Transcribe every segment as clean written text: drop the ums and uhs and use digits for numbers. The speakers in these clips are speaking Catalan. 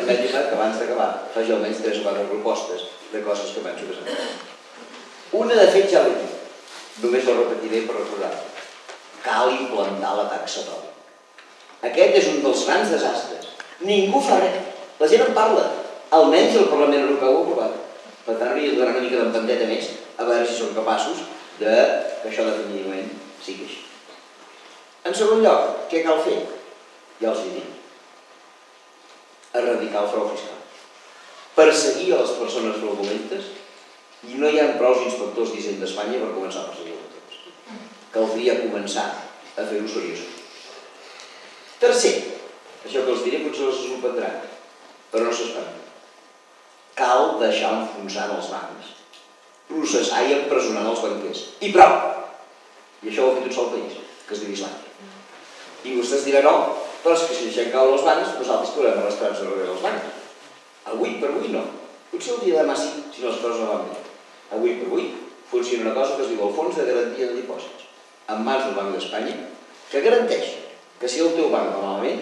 permetin-me que abans d'acabar faci almenys 3 o 4 propostes de coses que penso que s'han fet. Una, de fet, ja l'he dit. Només la repetiré per recordar-ho. Cal implantar la taxa d'oli. Aquest és un dels grans desastres. Ningú fa res. La gent en parla. Almenys el Parlament Europeu ho ha aprovat. Per tant, hauria de donar una mica d'empenteta més a veure si som capaços que això definitivament sigui així. En segon lloc, què cal fer? Ja els he dit. Erradicar el frau fiscal. Perseguir a les persones fraudulentes, i no hi ha prou inspectors d'Hisenda d'Espanya per començar a perseguir-los tots. Caldria començar a fer-ho seriosos. Tercer, això que els diré potser els sorprendrà, però no s'espanta. Cal deixar enfonsant els bancs, processar i empresonar els banquers. I prou! I això ho ha fet un sol país, que es diu Islàndia. I vostès diran, no, però és que si deixem caure els bancs, nosaltres podem arrastrar-nos darrere dels bancs. Avui per avui no. Potser el dia de demà sí, si les coses no van bé. Avui per avui funciona una cosa que es diu el Fons de Garantia de Dipòsits, en mans del Banc d'Espanya, que garanteix que si el teu banc va malament,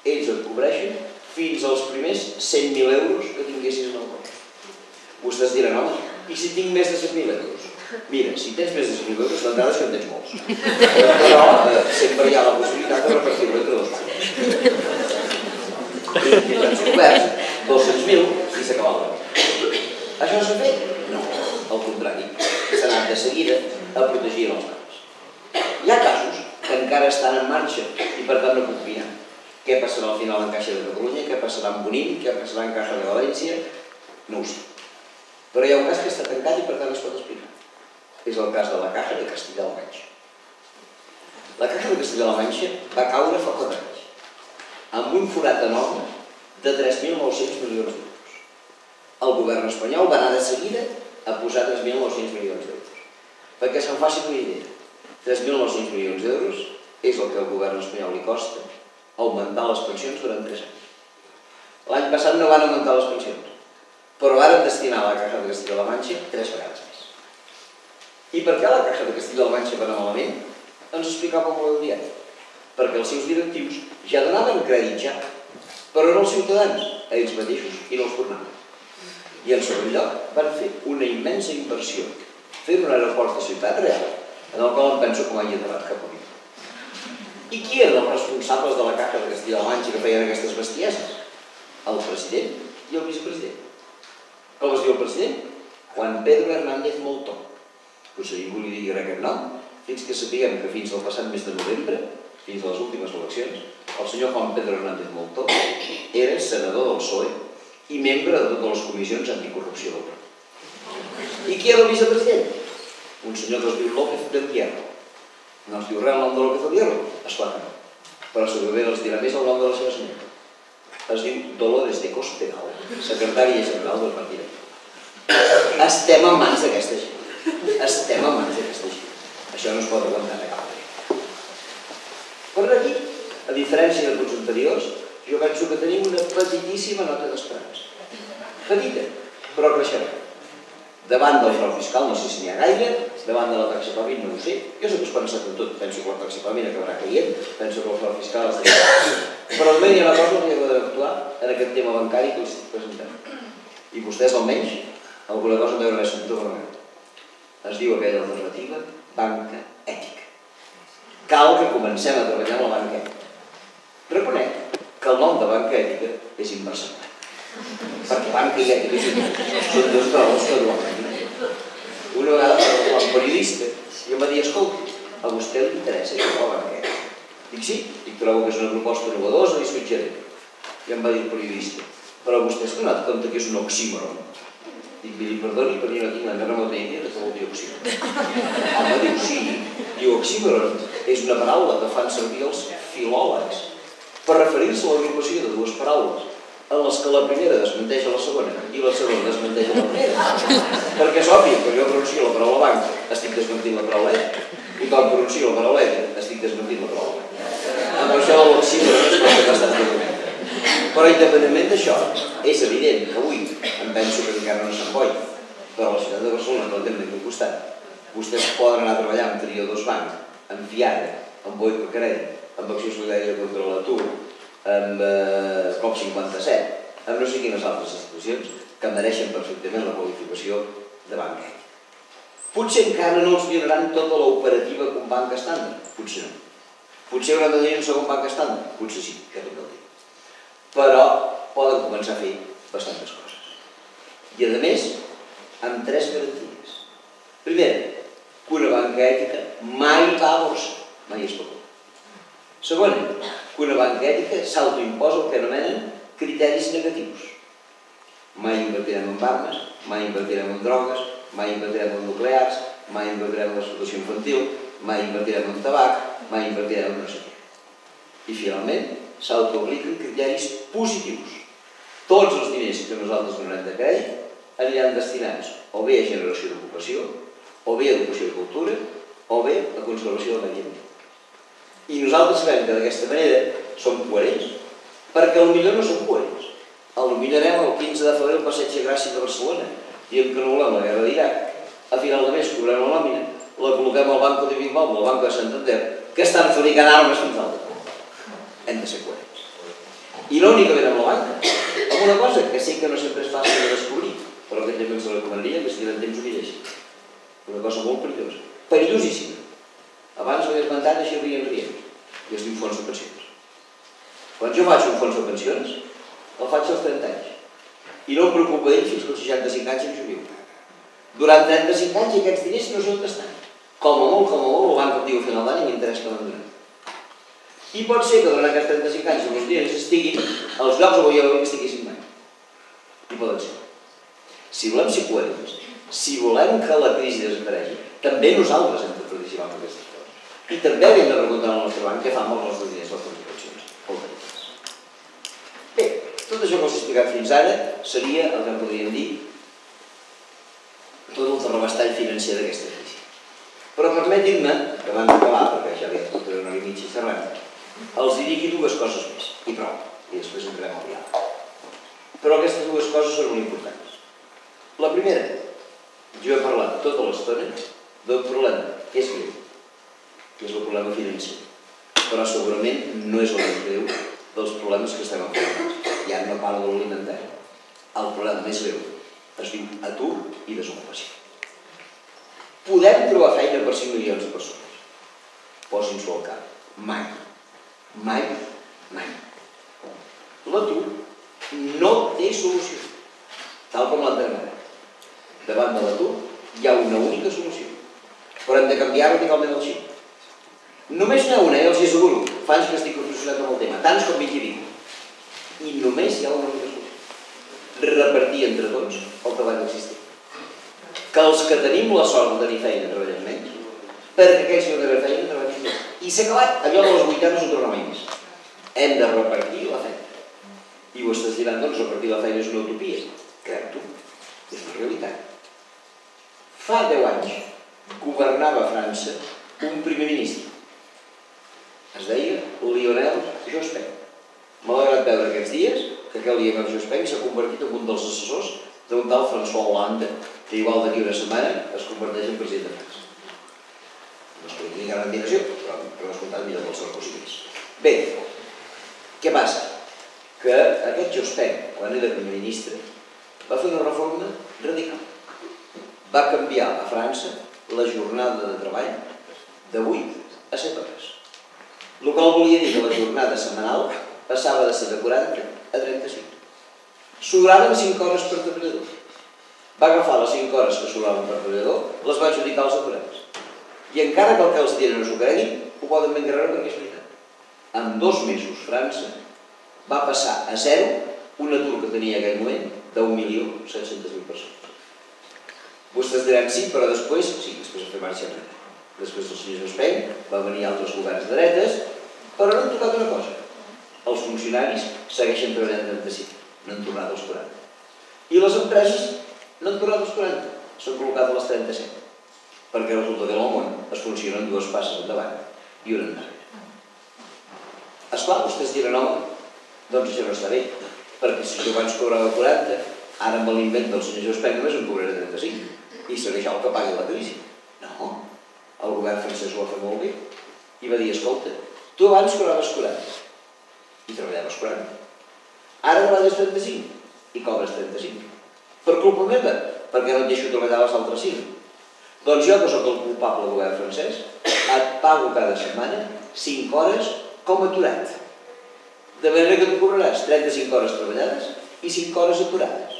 ells et cobreixen fins als primers 100.000 euros que tinguessis en el banc. Vostès diran, home, i si tinc més de 100.000 euros? Mira, si tens més de 100.000 euros, l'entrada és que en tens molts. Però sempre hi ha la possibilitat de repartir-ho entre dos bancs. I tens coberts 200.000 i s'acaba el banc. Això s'ha fet? No, al contrari. S'ha anat de seguida a protegir els bancs. Hi ha casos que encara estan en marxa i per tant no puc opinar. Què passarà al final en Caixa de Catalunya, què passarà en Bonín, què passarà en Caixa de València, no ho sé. Però hi ha un cas que està tancat i per tant es pot explicar. És el cas de la Caixa de Castilla-La Manxa. La Caixa de Castilla-La Manxa va caure fa 4 anys, amb un forat enorme de 3.900 milions d'euros. El govern espanyol va anar de seguida a posar 3.900 milions d'euros. Perquè se'n facin una idea, 3.900 milions d'euros és el que al govern espanyol li costa augmentar les pensions durant 3 anys. L'any passat no van augmentar les pensions, però varen destinar a la Caixa de Castilla-La Manxa 3 vegades més. I per què la Caixa de Castilla-La Manxa va anar malament? Ens explicava molt el diari. Perquè els seus directius ja donaven crèdit ja, però no als ciutadans, a ells mateixos, i no els tornaven. I en segon lloc van fer una immensa inversió fent un aeroport de Ciutat Real, en el qual em penso que mai he debat cap a mi. I qui eren els responsables de la Caixa de Castilla-La Manxa que feien aquestes bestieses? El president i el vicepresident. Com es diu el president? Juan Pedro Hernández Moltó. Potser ningú li digui aquest nom, fins que sapiguem que fins al passat mes de novembre, fins a les últimes eleccions, el senyor Juan Pedro Hernández Moltó era senador del PSOE i membre de totes les comissions anticorrupció del PSOE. I qui era el vicepresident? Un senyor que es diu López del Hierro. No es diu res el nom de López del Hierro? Esclar que no. Però segurament els dirà més el nom de la seva senyora. Es diu Dolores de Cospedal, secretària general del partit. Estem en mans d'aquesta gent. Estem en mans d'aquesta gent. Això no es pot aguantar a cap manera. Per aquí, a diferència de tots anteriors, jo penso que tenim una petitíssima nota d'esperança. Petita, però creixerà. Davant del frau fiscal no sé si n'hi ha gaire, davant de la taxa Covid no ho sé. Jo soc esperançat en tot, penso que la taxa Covid acabarà caient, penso que el frau fiscal estarà. Però almenys hi ha una cosa que heu d'actuar en aquest tema bancari que us estic presentant. I vostès almenys alguna cosa en deuen haver sentit alguna vegada. Es diu aquella alternativa banca ètica. Cal que comencem a treballar amb la banca ètica. Reconec que el nom de banca ètica és inversemblant. Perquè banca i ètica són dues paraules que dualen. Una vegada el periodista i em va dir, escolti, a vostè li interessa això de la banca ètica? Dic sí, dic, trobo que és una proposta innovadora i suggerent. I em va dir el periodista, però vostè s'ha donat compte que és un oxímoron? Dic, miri, perdoni, però jo no tinc la més remota idea de què vol dir oxímoron. Home, diu, sí, diu, oxímoron és una paraula que fan servir els filòlegs per referir-se a l'agrupació de dues paraules en les que la primera desmenteix a la segona i la segona desmenteix a la primera. Perquè és òbvi, quan jo pronuncio la paraula banca, estic desmentint la paraula ètica. I quan pronuncio la paraula ètica, estic desmentint la paraula banca. Amb això l'oxímoron és molt bastant document. Però independentment d'això, és evident que avui em penso que encara no se'n boi, però a la ciutat de Barcelona no tenen d'aquí al costat. Vostès poden anar a treballar amb Trio2 Bank, amb Fiara, amb Boico Crèdit, amb Acció Solidària contra l'Atur, amb COP57, no sé quines altres institucions que mereixen perfectament la qualificació de banca ètica. Potser encara no els donaran tota l'operativa com banca estàndard, potser no. Potser hauran de tenir un segon banc estàndard, potser sí, que també el dic. Però poden començar a fer bastantes coses. I a més, amb 3 garanties. Primera, que una banca ètica mai va a borsa, mai especula. Segona, que una banca ètica s'autoimposa el que anomenen criteris negatius. Mai invertirem en armes, mai invertirem en drogues, mai invertirem en nuclears, mai invertirem en l'explotació infantil, mai invertirem en tabac, mai invertirem en no sé què. I finalment, s'autoapliquen criteris positius. Tots els diners que nosaltres donem de crèdit aniran destinats o bé a generació d'ocupació, o bé a educació i cultura, o bé a conservació del medi ambient. I nosaltres sabem que d'aquesta manera som coherents, perquè potser no som coherents. Potser anem el 15 de febrer al Passeig de Gràcia de Barcelona, diem que no volem la guerra d'Iraq, a final de mes cobrem la nòmina, la col·loquem al Banco de Bilbao, al Banco de Santander, que estan fabricant armes fins al demà. Hem de ser coherents. I no únicament amb la banca, amb una cosa que sé que no sempre és fàcil de descobrir, però que també ens la recomanaria que si tenen temps ho llegeixin. Una cosa molt perillosa. Perillosíssima. Abans ho he esmentat així rient, i es diu fons de pensions. Quan jo faig un fons de pensions, el faig als 30 anys. I no em preocupa d'ell fins que als 65 anys em jubilo. Durant 35 anys aquests diners no sé on estan. Com a molt, el banc em diu a final d'any i m'interessa que m'han donat. I pot ser que durant aquests 35 anys els diners estiguin als llocs on jo que estiguessin mai. I poden ser. Si volem ser coherents, si volem que la crisi desapareixi, també nosaltres hem de participar en aquestes coses. I també hem de preguntar al nostre banc què fa amb els nostres diners les pensions. Bé, tot això que us he explicat fins ara seria el que en podríem dir tot el terrabastall financer d'aquesta crisi. Però permetin-me, que abans d'acabar, perquè ja havia tot una hora i mitja xerrant, els digui dues coses més, i prou, i després entrem al diàleg. Però aquestes dues coses són molt importants. La primera, jo he parlat tota l'estona d'un problema que és greu, que és el problema financer, però segurament no és el més greu dels problemes que estem enfrontant. Ja no parlo de l'alimentari. El problema més greu es diu atur i desocupació. Podem trobar feina per 5 milions de persones. Posin-s'ho al cap. Mai. Mai. Mai. L'atur no té solució. Tal com l'entenem ara. Davant de l'atur hi ha una única solució. Però hem de canviar radicalment el xip. Només n'hi ha una, els hi asseguro. Fa anys que estic obsessionat amb el tema. Tants com 20 i 20. I només hi ha una única solució. Repartir entre tots el treball existent. Que els que tenim la sort de tenir feina treballem menys, perquè aquells que no tenen feina treballem més. I s'ha acabat. Allò de les 8 no torna mai més. Hem de repartir la feina. I ho estàs dirant, doncs repartir la feina és una utopia. Crec tu. És una realitat. Fa 10 anys governava a França un primer ministre. Es deia Lionel Jospin. M'ha agradat veure aquests dies que aquell Lionel Jospin s'ha convertit en un dels assessors d'un tal François Hollande, que igual d'aquí una setmana es converteix en president de França. No es pot dir gran admiració, però per descomptat millor dels Sarkozys. Bé, què passa? Que aquest Jospin, quan era primer ministre, va fer una reforma radical. Va canviar a França la jornada de treball de 8 a 7 hores. El que volia dir que la jornada setmanal passava de ser de 40 a 35. Sobraven 5 hores per treballador. Va agafar les 5 hores que sobraven per treballador, les va adjudicar als aturats. I encara que el que els dient no s'ho creguin, ho poden ben creure perquè és veritat. En 2 mesos, França va passar a 0 un atur que tenia en aquell moment d'1.700.000 persones. Vostès diran sí, però després, sí, després va fer marxa enrere. Després del senyor Jospin va venir altres governs de dretes, però no han tocat una cosa. Els funcionaris segueixen treballant 35, no han tornat als 40. I les empreses no han tornat als 40, s'han col·locat a les 37. Perquè resulta que en el món es funcionen 2 passes endavant i una endarrere. Esclar, vostès diran, home, doncs això no està bé, perquè si jo abans cobrava 40, ara amb l'invent del senyor Jospin només em cobraré 35, i seré jo el que pagui la crisi. No, el govern francès ho va fer molt bé, i va dir, escolta, tu abans cobraves 40, i treballaves 40. Ara treballes 35, i cobres 35. Per culpa meva, perquè no et deixo treballar les altres 5. Doncs jo, que sóc el culpable del govern francès, et pago cada setmana 5 hores com a aturat. De manera que tu cobraràs 35 hores treballades i 5 hores aturades.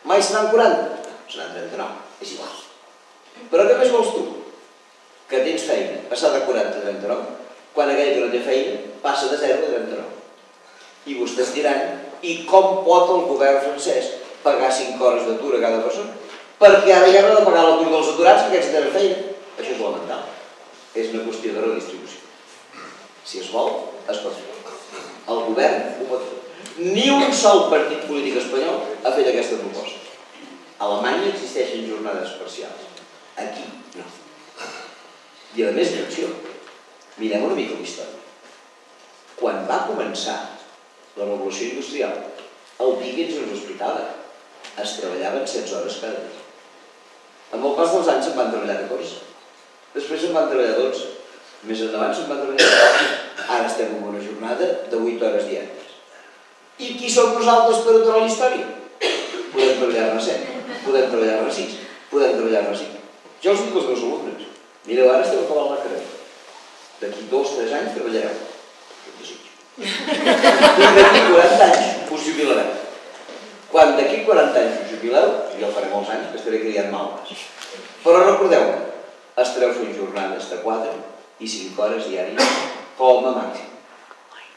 Mai seran 40? No, seran 39. És igual. Però què més vols tu? Que tens feina, passar de 40 a 39, quan aquell que no té feina passa de 0 a 39. I vostès diran, i com pot el govern francès pagar 5 hores d'atur a cada persona? Perquè ara ja no ha de pagar l'atur dels aturats, que aquests tenen feina. Això és lamentable. És una qüestió de redistribució. Si es vol, es pot fer. El govern ho pot fer. Ni un sol partit polític espanyol ha fet aquesta proposta. A Alemanya existeixen jornades parcials. Aquí, no. I a més d'acció. Mirem una mica la història. Quan va començar la revolució industrial, el Dickens ens ho explicava. Es treballaven 16 hores cada dia. Amb el pas dels anys se'n van treballar 14. Després se'n van treballar 12. Més endavant se'n van treballar 12. Ara estem en una jornada de 8 hores diàries. I qui som nosaltres per aturar la història? Podem treballar-ne 7, podem treballar-ne 6, podem treballar-ne 5. Jo els dic als meus alumnes. Mireu, ara esteu acabant la carrera. D'aquí 2-3 anys treballareu. I d'aquí 40 anys us jubilareu. Quan d'aquí 40 anys us jubileu, jo faré molts anys que estaré criant malves. Però recordeu-me, estareu fent jornades de 4 i 5 hores diàries com a màxim.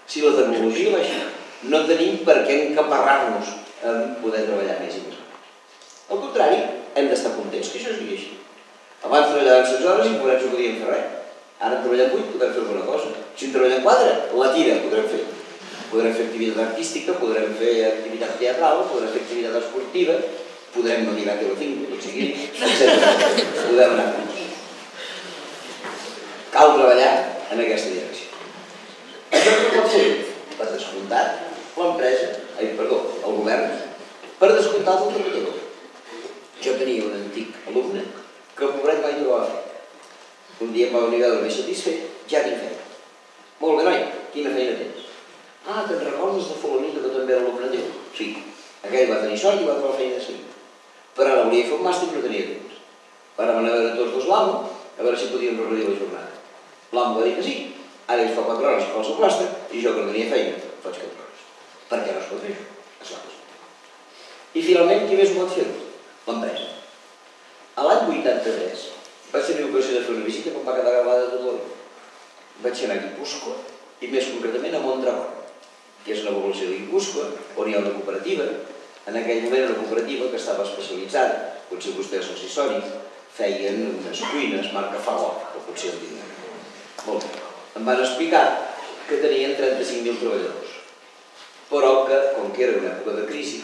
Si la tecnologia va així, no tenim per què encaparrar-nos en poder treballar més i més hores. Al contrari, hem d'estar contents que això sigui així. Abans treballàvem 16 hores i pobrets no podíem fer res. Ara en treballem 8, podrem fer alguna cosa. Si en treballem 4, la tira podrem fer. Podrem fer activitat artística, podrem fer activitat teatral, podrem fer activitat esportiva, podrem no mirar Telecinco, tot sigui, etc. Podem anar junts. Cal treballar en aquesta direcció. Això no pot fer, per descomptat, l'empresa, el govern, per descomptat el treballador. Jo tenia un antic alumne que el pobret mai no ho va fer. Un dia em va venir a veure més satisfet, ja tinc feina. Molt bé, noi, quina feina tens? Ah, te'n recordes de fulanito que també era alumne teu? Sí, aquell va tenir sort i va trobar feina de seguida. Però ara volia fer un màster i no tenia temps. Ara van a veure tots dos l'amo, a veure si podíem reduir la jornada. L'amo va dir que sí, ara ells fa 4 hores que fa el seu màster i jo que no tenia feina, faig 4 hores. Per què no es pot fer això? Es va fer. I finalment, qui més ho pot fer? L'empresa. A l'any 83 vaig tenir l'ocasió de fer una visita quan va quedar gravada tot l'hora. Vaig anar a Guipúscoa i més concretament a Mondragón, que és una població de Guipúscoa, on hi ha una cooperativa, en aquell moment una cooperativa que estava especialitzada, potser vostès no s'hi sonin, feien unes cuines marca Fagor, o potser el tindran. Molt bé. Em van explicar que tenien 35.000 treballadors, però que, com que era una època de crisi,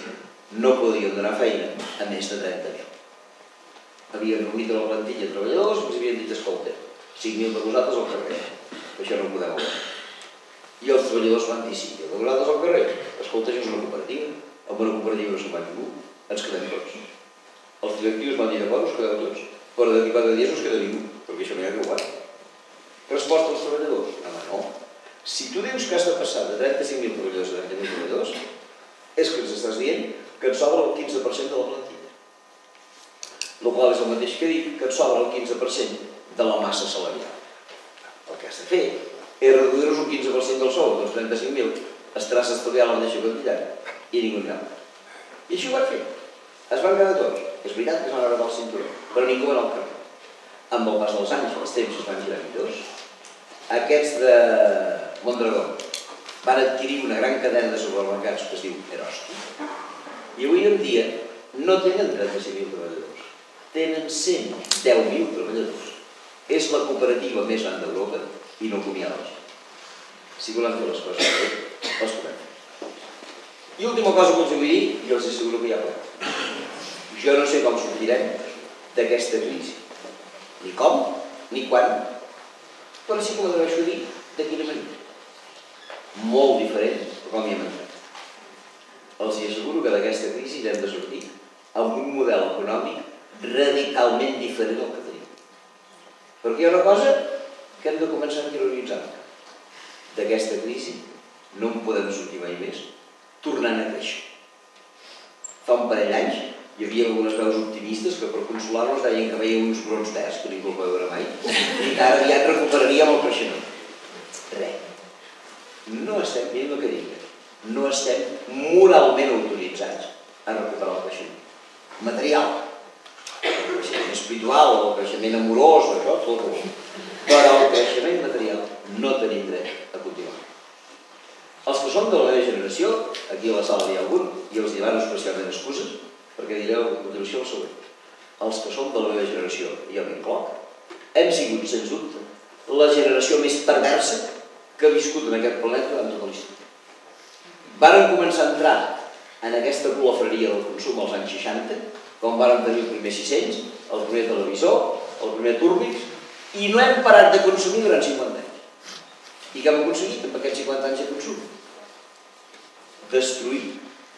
no podien donar feina a més de 30.000. Havien reunit a la plantilla de treballadors i ens havien dit, escolta, 5.000 de vosaltres al carrer, això no ho podem veure. I els treballadors van dir, sí, de vosaltres al carrer, escolta, això és una cooperativa, amb una cooperativa no se'n va ningú, ens quedem tots. Els directius van dir, d'acord, us quedeu tots, però d'aquí 4 dies no es queda ningú, perquè això no hi ha que guanyar. Resposta als treballadors, no. Si tu dius que has de passar de 35.000 treballadors a 30.000 treballadors, és que ens estàs dient que et sobra el 15% de la plantilla. El qual és el mateix que dir que et sobra el 15% de la massa salarial. El que has de fer és reduir-nos un 15% del sou, doncs 35.000, estaràs estudiant la mateixa quantitat i ningú n'hi ha. I així ho van fer. Es van quedar tots. És veritat que es van agradar el cinturó, però ningú va anar al carrer. Amb el pas dels anys, els temps es van girar millors. Aquests de Mondragón van adquirir una gran cadena de supermercats que es diu Eroski. I avui en dia no tenen 35.000 treballadors, tenen 110.000 treballadors. És la cooperativa més gran d'Europa i no acomiada la gent. Si volem fer les coses bé, les podem fer. I última cosa que us vull dir, i els asseguro que ja podem. Jo no sé com sortirem d'aquesta crisi. Ni com, ni quan, però sí que m'atreveixo a dir de quina manera. Molt diferent de com hi hem entrat. Els asseguro que d'aquesta crisi hem de sortir amb un model econòmic radicalment diferent del que tenim. Perquè hi ha una cosa que hem de començar a interioritzar. D'aquesta crisi no en podem sortir mai més tornant a créixer. fa un parell d'anys hi havia algunes veus optimistes que per consolar-nos deien que veien uns brons verds, que ningú el va veure mai, i que ara aviat recuperaríem el creixement. Res. No estem, miren el que dic, no estem moralment autoritzats a recuperar el creixement material. El creixement espiritual, el creixement amorós, això, tot el que vol. Però el creixement material no tenim dret a continuar. Els que són de la meva generació, aquí a la sala hi ha algun, i els demano especialment excuses, perquè direu a continuació el següent. Els que som de la meva generació, i jo m'incloc, hem sigut, sens dubte, la generació més perversa que ha viscut en aquest planeta durant tota la història. Varen començar a entrar en aquesta golafreria del consum als anys 60, quan varen tenir el primer 600, el primer televisor, el primer túrbix, i no hem parat de consumir durant 50 anys. I què hem aconseguit amb aquests 50 anys de consum? Destruir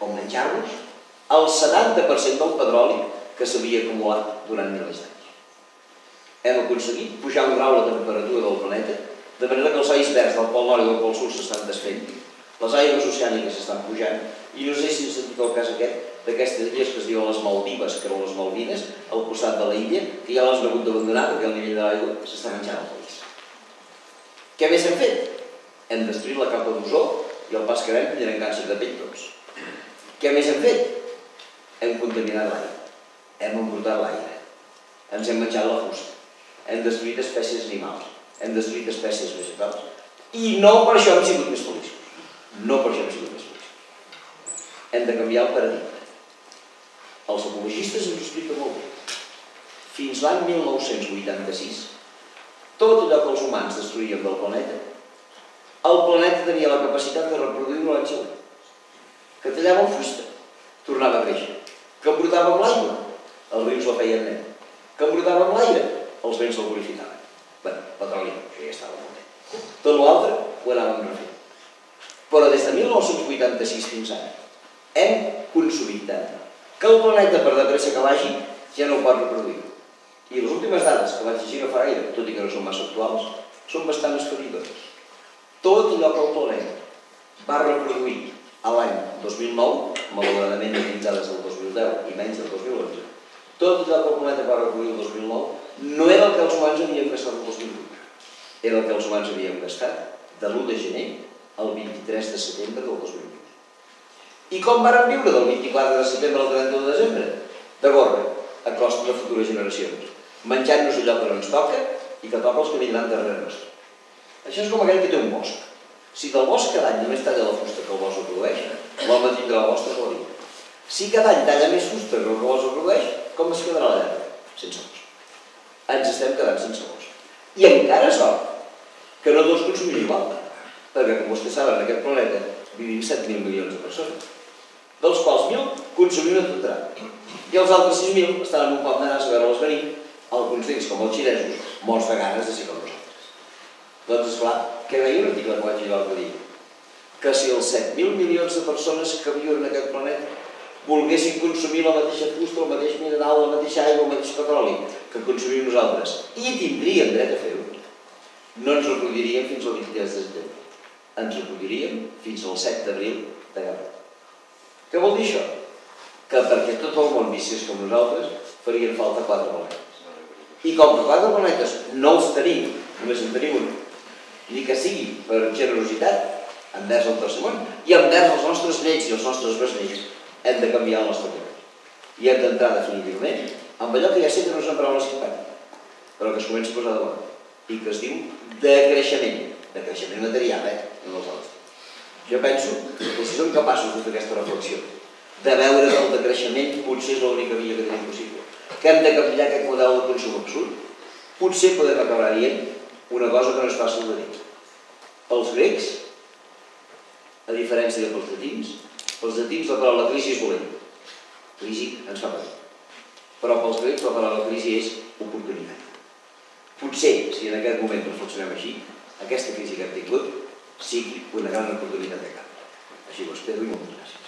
o menjar-nos el 70% del petroli que s'havia acumulat durant milers d'anys. Hem aconseguit pujar un grau la temperatura del planeta, de manera que els icebergs del Pol Nord i del Pol Sud s'estan desfent, les aigües oceàniques s'estan pujant, i no sé si hem sentit el cas aquest d'aquestes illes que es diuen les Maldives, que eren les Malvines, al costat de la illa, que ja les han hagut d'abandonar perquè el nivell de l'aigua s'està menjant al país. Què més hem fet? Hem destruït la capa d'ozó i el pas que vam tindrem càncer de pell tots. Què més hem fet? Hem contaminat l'aire, hem embrutat l'aire, ens hem menjat la fusta, hem destruït espècies animals, hem destruït espècies vegetals, i no per això hem sigut més feliços. No per això hem sigut més feliços. Hem de canviar el paradigma. Els ecologistes ens ho expliquen molt bé. Fins l'any 1986, tot allò que els humans destruïen del planeta, el planeta tenia la capacitat de reproduir-ho l'any següent. Que tallàvem fusta, tornava a créixer. Que embrutàvem l'aigua, els rius la feien net. Que embrutàvem l'aire, els vents el purificaven. Bé, petroli, això ja estava molt bé. Tot l'altre ho anàvem refent. Però des de 1986 fins ara hem consumit tant que el planeta, per de pressa que vagi, ja no ho pot reproduir. I les últimes dades que vaig llegir no fa gaire, tot i que no són massa actuals, són bastant esfereïdores. Tot allò que el planeta va reproduir a l'any 2009, malauradament no tinc dades del 2010 i menys del 2011, tot allò que el planeta va reproduir el 2009 no era el que els humans havíem gastat el 2008. Era el que els humans havíem gastat de l'1 de gener al 23 de setembre del 2008. I com varen viure del 24 de setembre al 31 de desembre? De gorra, a costa de futures generacions, menjant-nos allò que no ens toca i que toca els que vindran darrere nostre. Això és com aquell que té un bosc. Si del bosc cada any només talla la fusta que el bosc produeix, l'home tindrà el bosc tota la vida. Si cada any talla més fusta que el bosc produeix, com es quedarà la llarga? Sense bosc. Ens estem quedant sense bosc. I encara sort que no tots consumim igual, perquè, com vostès saben, en aquest planeta vivim 7.000 milions de persones, dels quals 1.000 consumim a tot arreu. I els altres 6.000 estan en un pam de nas a veure-les venir, alguns d'ells, com els xinesos, morts de ganes de ser com nosaltres. Doncs, esclar, què deia un article que vaig llegir l'altre dia? Que si els 7.000 milions de persones que viuen en aquest planeta volguessin consumir la mateixa fusta, el mateix mineral, la mateixa aigua, el mateix petroli que consumim nosaltres, i tindríem dret a fer-ho, no ens recolliríem fins al 23 de setembre. Ens recolliríem fins al 7 d'abril de cada any. Què vol dir això? Que perquè tot el món viciés com nosaltres farien falta 4 planetes. I com que 4 planetes no els tenim, només en tenim un, ni que sigui per generositat envers el tercer món i envers els nostres nets i els nostres besnets, hem de canviar el nostre planeta. I hem d'entrar definitivament amb allò que ja sé que no és una paraula simpàtica, però que es comença a posar de moda i que es diu decreixement material, no els altres. Jo penso que si som capaços de fer aquesta reflexió, de veure que el decreixement potser és l'única via que tenim possible, que hem de canviar aquest model de consum absurd, potser podem acabar dient una cosa que no és fàcil de dir. Els grecs, a diferència dels llatins, pels llatins la paraula crisi és dolent. Crisi ens fa patir. Però pels grecs la paraula crisi és oportunitat. Potser, si en aquest moment reflexionem així, aquesta crisi que hem tingut sigui una gran oportunitat de canvi. Així ho espero i moltes gràcies.